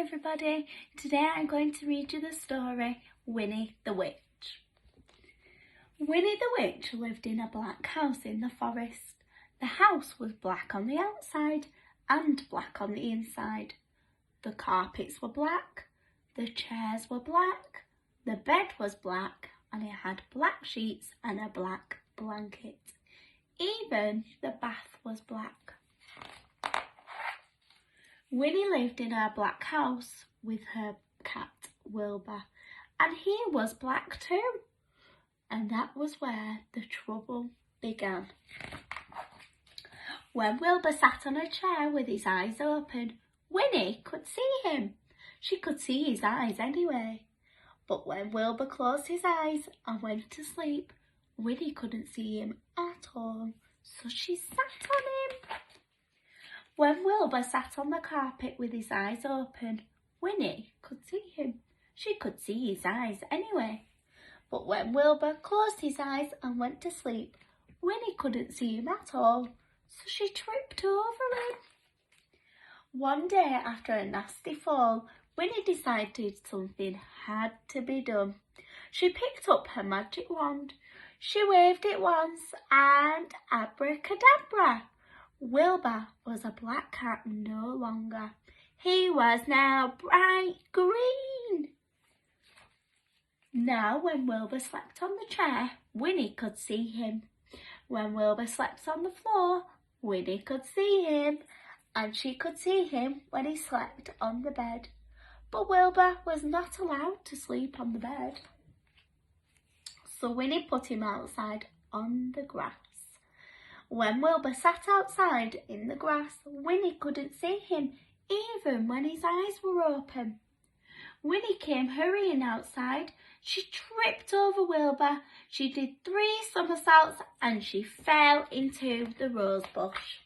everybody, today I'm going to read you the story Winnie the Witch. Winnie the Witch lived in a black house in the forest. The house was black on the outside and black on the inside. The carpets were black, the chairs were black, the bed was black, and it had black sheets and a black blanket. Even the bath was black. Winnie lived in her black house with her cat Wilbur, and he was black too. And that was where the trouble began. When Wilbur sat on a chair with his eyes open, Winnie could see him. She could see his eyes anyway. But when Wilbur closed his eyes and went to sleep, Winnie couldn't see him at all, so she sat on him. When Wilbur sat on the carpet with his eyes open, Winnie could see him. She could see his eyes anyway. But when Wilbur closed his eyes and went to sleep, Winnie couldn't see him at all, so she tripped over him. One day after a nasty fall, Winnie decided something had to be done. She picked up her magic wand. She waved it once and abracadabra! Wilbur was a black cat no longer. He was now bright green. Now when Wilbur slept on the chair, Winnie could see him. When Wilbur slept on the floor, Winnie could see him. And she could see him when he slept on the bed. But Wilbur was not allowed to sleep on the bed. So Winnie put him outside on the grass. When Wilbur sat outside in the grass, Winnie couldn't see him, even when his eyes were open. Winnie came hurrying outside. She tripped over Wilbur. She did 3 somersaults and she fell into the rose bush.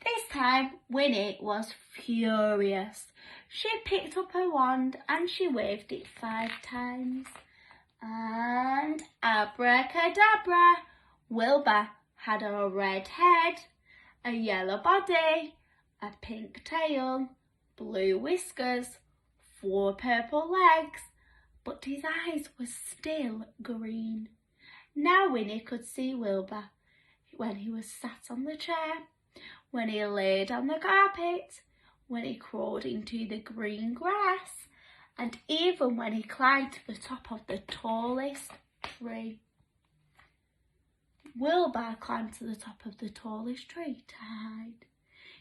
This time, Winnie was furious. She picked up her wand and she waved it 5 times. And abracadabra! Wilbur had a red head, a yellow body, a pink tail, blue whiskers, 4 purple legs, but his eyes were still green. Now Winnie could see Wilbur when he was sat on the chair, when he laid on the carpet, when he crawled into the green grass, and even when he climbed to the top of the tallest tree. Wilbur climbed to the top of the tallest tree to hide.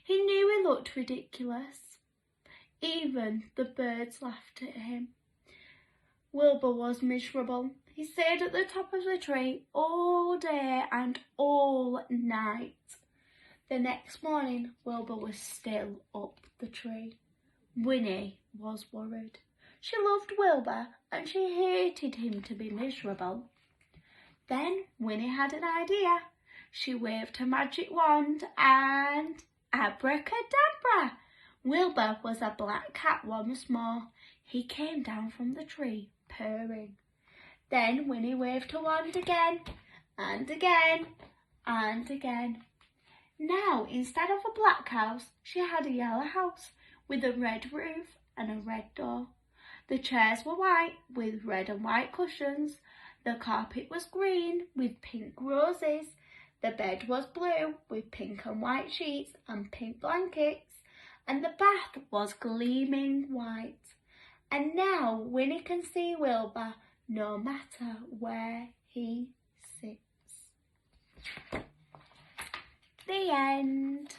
He knew he looked ridiculous. Even the birds laughed at him. Wilbur was miserable. He stayed at the top of the tree all day and all night. The next morning, Wilbur was still up the tree. Winnie was worried. She loved Wilbur and she hated him to be miserable. Then Winnie had an idea. She waved her magic wand and abracadabra! Wilbur was a black cat once more. He came down from the tree, purring. Then Winnie waved her wand again and again and again. Now, instead of a black house, she had a yellow house with a red roof and a red door. The chairs were white with red and white cushions. The carpet was green with pink roses. The bed was blue with pink and white sheets and pink blankets. And the bath was gleaming white. And now Winnie can see Wilbur no matter where he sits. The end.